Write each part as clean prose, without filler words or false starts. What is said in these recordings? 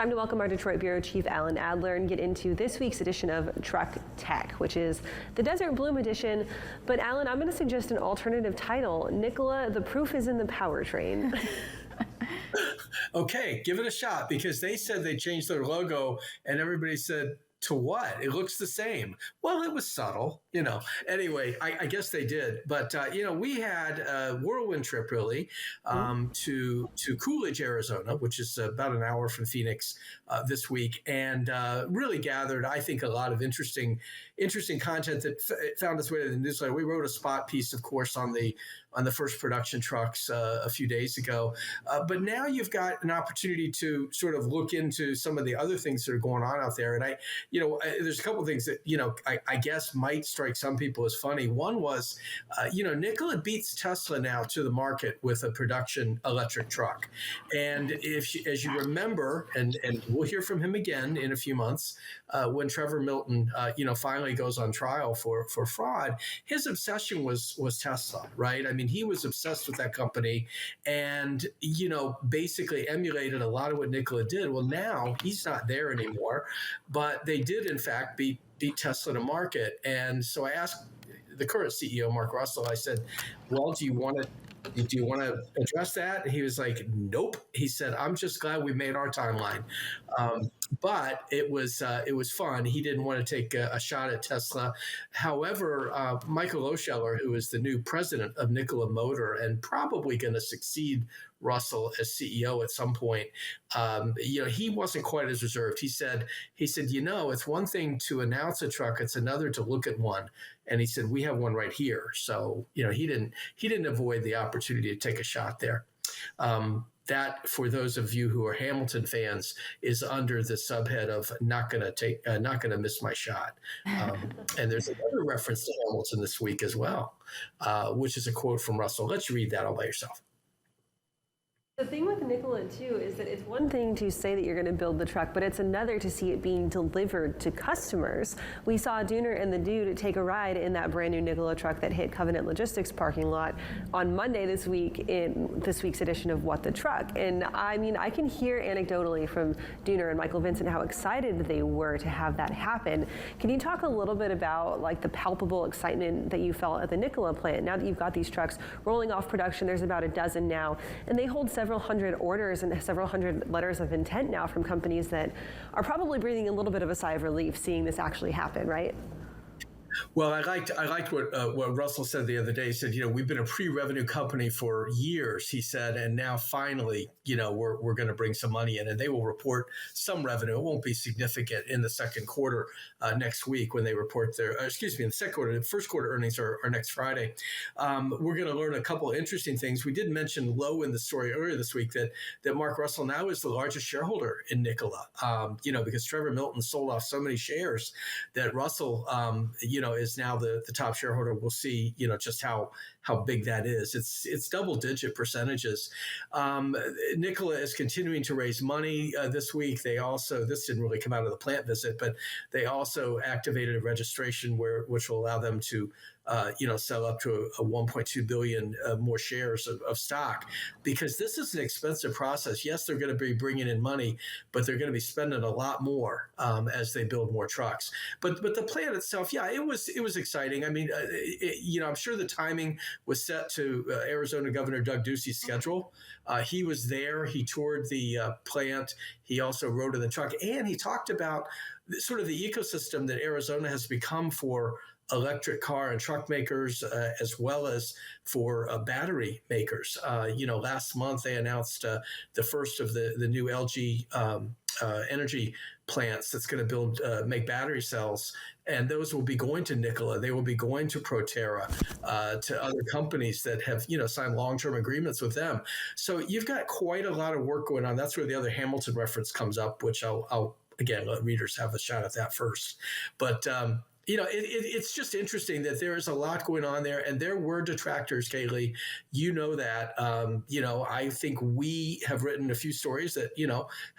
time to welcome our Detroit Bureau Chief, Alan Adler, and get into this week's edition of Truck Tech, which is the Desert Bloom edition. But Alan, I'm going to suggest an alternative title. Nikola, the proof is in the powertrain. Okay, give it a shot, because they said they changed their logo and everybody said, to what? It looks the same. Well, it was subtle, Anyway, I guess they did. But, we had a whirlwind trip, really, to Coolidge, Arizona, which is about an hour from Phoenix this week, and really gathered, I think, a lot of interesting content that found its way to the newsletter. We wrote a spot piece, of course, on the first production trucks a few days ago. But now you've got an opportunity to sort of look into some of the other things that are going on out there. And there's a couple of things that, I guess might strike some people as funny. One was, Nikola beats Tesla now to the market with a production electric truck. And as you remember, and we'll hear from him again in a few months, when Trevor Milton, finally goes on trial for fraud, his obsession was Tesla, right? I mean, he was obsessed with that company and, basically emulated a lot of what Nikola did. Well, now he's not there anymore, but they did, in fact, beat Tesla to market. And so I asked the current CEO, Mark Russell, I said, well, do you want to address that? And he was like, nope. He said, I'm just glad we made our timeline. But it was fun. He didn't want to take a shot at Tesla. However, Michael Oscheller, who is the new president of Nikola Motor and probably going to succeed Russell as CEO at some point, he wasn't quite as reserved. He said, it's one thing to announce a truck, it's another to look at one. And he said, we have one right here. So, he didn't avoid the opportunity to take a shot there. That, for those of you who are Hamilton fans, is under the subhead of not going to miss my shot. And there's another reference to Hamilton this week as well, which is a quote from Russell. Let you read that all by yourself. The thing with Nikola, too, is that it's one thing to say that you're going to build the truck, but it's another to see it being delivered to customers. We saw Dooner and the Dude take a ride in that brand new Nikola truck that hit Covenant Logistics parking lot on Monday this week in this week's edition of What the Truck. And I mean, I can hear anecdotally from Dooner and Michael Vincent how excited they were to have that happen. Can you talk a little bit about the palpable excitement that you felt at the Nikola plant now that you've got these trucks rolling off production? There's about a dozen now, and they hold several hundred orders and several hundred letters of intent now from companies that are probably breathing a little bit of a sigh of relief seeing this actually happen, right? Well, I liked what Russell said the other day. He said, we've been a pre-revenue company for years, he said, and now finally, we're going to bring some money in, and they will report some revenue. It won't be significant in the second quarter next week when they report in the second quarter. The first quarter earnings are next Friday. We're going to learn a couple of interesting things. We did mention low in the story earlier this week that Mark Russell now is the largest shareholder in Nikola, because Trevor Milton sold off so many shares that Russell, is now the top shareholder. We'll see, just how big that is. It's double-digit percentages. Nikola is continuing to raise money this week. They also, this didn't really come out of the plant visit, but they also activated a registration which will allow them to sell up to a 1.2 billion more shares of stock, because this is an expensive process. Yes, they're going to be bringing in money, but they're going to be spending a lot more as they build more trucks. But the plant itself, yeah, it was exciting. I mean, I'm sure the timing was set to Arizona Governor Doug Ducey's schedule. He was there. He toured the plant. He also rode in the truck, and he talked about sort of the ecosystem that Arizona has become for electric car and truck makers, as well as for battery makers. Last month they announced the first of the new LG energy plants that's going to make battery cells, and those will be going to Nikola. They will be going to Proterra, to other companies that have signed long-term agreements with them. So you've got quite a lot of work going on. That's where the other Hamilton reference comes up, which I'll again let readers have a shot at that first. But it's just interesting that there is a lot going on there, and there were detractors, Kaylee. You know that. I think we have written a few stories that,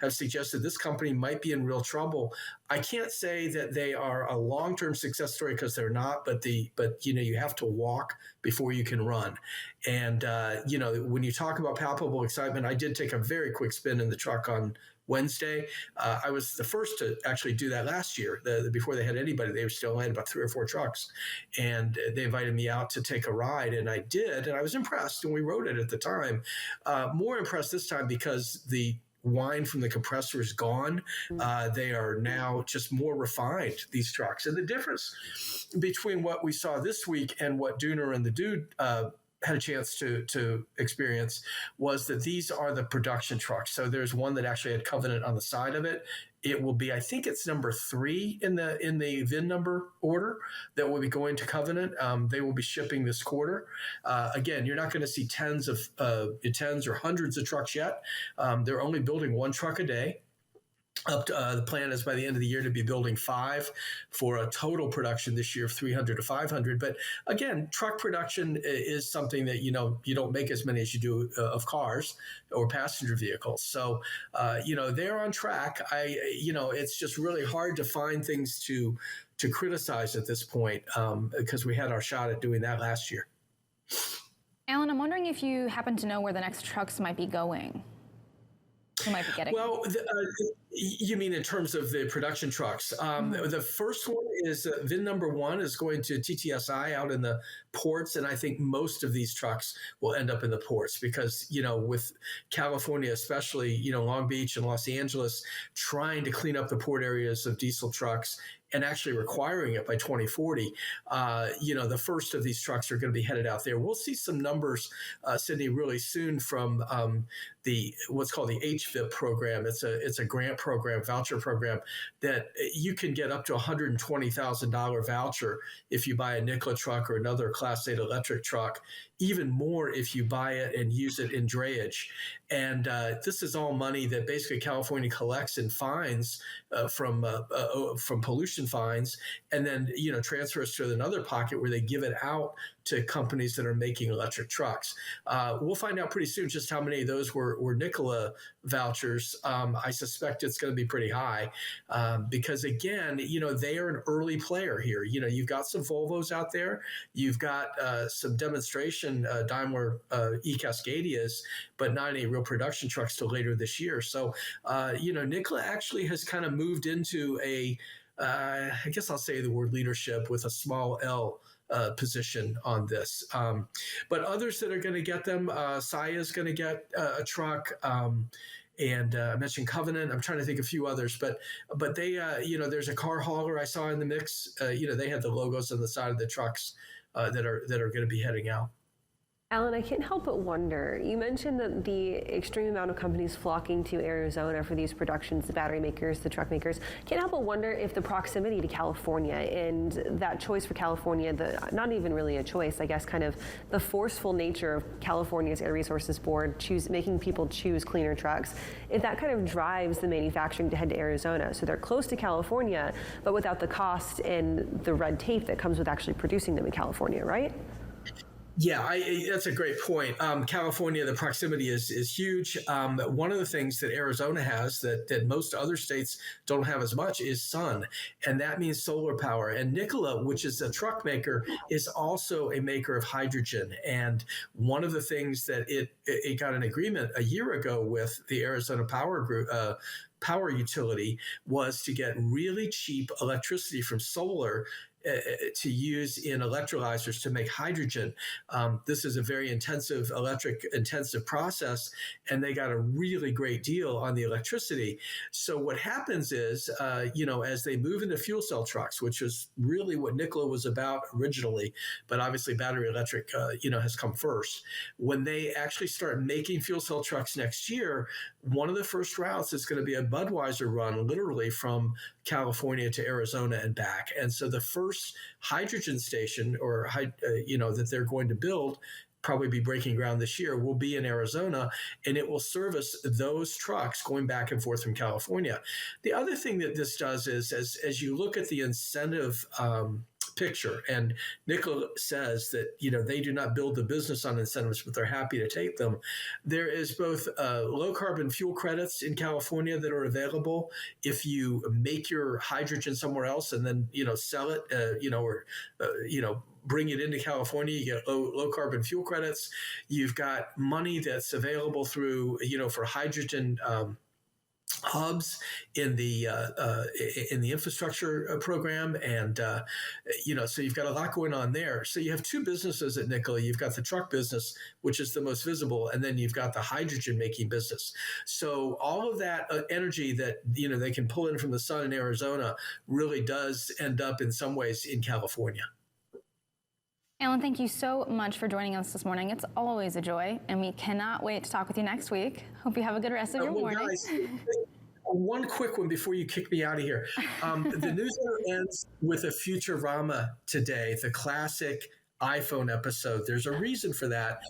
have suggested this company might be in real trouble. I can't say that they are a long-term success story, because they're not, but you have to walk before you can run. And, when you talk about palpable excitement, I did take a very quick spin in the truck on Wednesday. I was the first to actually do that last year. Before they had anybody, they still had about 3 or 4 trucks, and they invited me out to take a ride, and I did, and I was impressed. And we wrote it at the time. More impressed this time because the wine from the compressor is gone. They are now just more refined, these trucks. And the difference between what we saw this week and what Dooner and the Dude had a chance to experience was that these are the production trucks. So there's one that actually had Covenant on the side of it. It will be, I think it's number 3 in the VIN number order that will be going to Covenant. They will be shipping this quarter. Again, you're not going to see tens or hundreds of trucks yet. They're only building 1 truck a day. The plan is by the end of the year to be building 5 for a total production this year of 300 to 500. But again, truck production is something that, you don't make as many as you do of cars or passenger vehicles. So, they're on track. It's just really hard to find things to criticize at this point because we had our shot at doing that last year. Alan, I'm wondering if you happen to know where the next trucks might be going. Who might be getting? Well, you mean in terms of the production trucks? The first one is VIN number 1 is going to TTSI out in the ports, and I think most of these trucks will end up in the ports because with California, especially Long Beach and Los Angeles, trying to clean up the port areas of diesel trucks and actually requiring it by 2040, the first of these trucks are going to be headed out there. We'll see some numbers, Sydney, really soon from what's called the HVIP program. It's a grant program, voucher program that you can get up to $120,000 voucher if you buy a Nikola truck or another Class 8 electric truck, even more if you buy it and use it in drayage. And this is all money that basically California collects in fines from pollution fines, and then transfers to another pocket where they give it out to companies that are making electric trucks. We'll find out pretty soon just how many of those were Nikola vouchers. I suspect it's going to be pretty high because, again, they are an early player here. You've got some Volvos out there. You've got some demonstration Daimler e-Cascadias, but not any real production trucks till later this year. So, Nikola actually has kind of moved into I guess I'll say the word leadership with a small L position on this. But others that are going to get them, Saya is going to get a truck. And I mentioned Covenant. I'm trying to think of a few others, but they, there's a car hauler I saw in the mix. They had the logos on the side of the trucks that are going to be heading out. Alan, I can't help but wonder, you mentioned that the extreme amount of companies flocking to Arizona for these productions, the battery makers, the truck makers, can't help but wonder if the proximity to California and that choice for California, not even really a choice, I guess kind of the forceful nature of California's Air Resources Board making people choose cleaner trucks, if that kind of drives the manufacturing to head to Arizona. So they're close to California, but without the cost and the red tape that comes with actually producing them in California, right? Yeah, that's a great point. California, the proximity is huge. One of the things that Arizona has that most other states don't have as much is sun, and that means solar power. And Nikola, which is a truck maker, is also a maker of hydrogen. And one of the things that it got an agreement a year ago with the Arizona Power Group, power utility, was to get really cheap electricity from solar to use in electrolyzers to make hydrogen. This is a very intensive process, and they got a really great deal on the electricity. So what happens is, as they move into fuel cell trucks, which is really what Nikola was about originally, but obviously battery electric, has come first. When they actually start making fuel cell trucks next year, one of the first routes is going to be a Budweiser run, literally from California to Arizona and back. And so the first hydrogen station that they're going to build, probably be breaking ground this year, will be in Arizona, and it will service those trucks going back and forth from California. The other thing that this does is, as you look at the incentive picture, and Nikola says that they do not build the business on incentives, but they're happy to take them. There is both low carbon fuel credits in California that are available if you make your hydrogen somewhere else and then sell it, bring it into California. You get low carbon fuel credits. You've got money that's available through for hydrogen hubs in the infrastructure program, and so you've got a lot going on there. So you have two businesses at Nikola. You've got the truck business, which is the most visible, and then you've got the hydrogen making business. So all of that energy that they can pull in from the sun in Arizona really does end up in some ways in California. Alan, thank you so much for joining us this morning. It's always a joy, and we cannot wait to talk with you next week. Hope you have a good rest of your morning. Guys, one quick one before you kick me out of here. The newsletter ends with a Futurama today, the classic iPhone episode. There's a reason for that.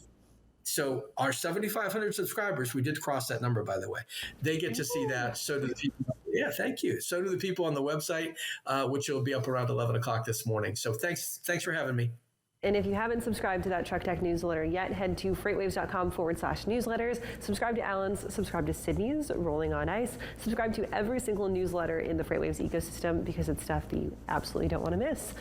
So our 7,500 subscribers, we did cross that number, by the way. They get to see that. So do the people. Yeah, thank you. So do the people on the website, which will be up around 11 o'clock this morning. So thanks for having me. And if you haven't subscribed to that Truck Tech newsletter yet, head to freightwaves.com/newsletters. Subscribe to Alan's, subscribe to Sydney's Rolling on Ice. Subscribe to every single newsletter in the FreightWaves ecosystem because it's stuff that you absolutely don't want to miss.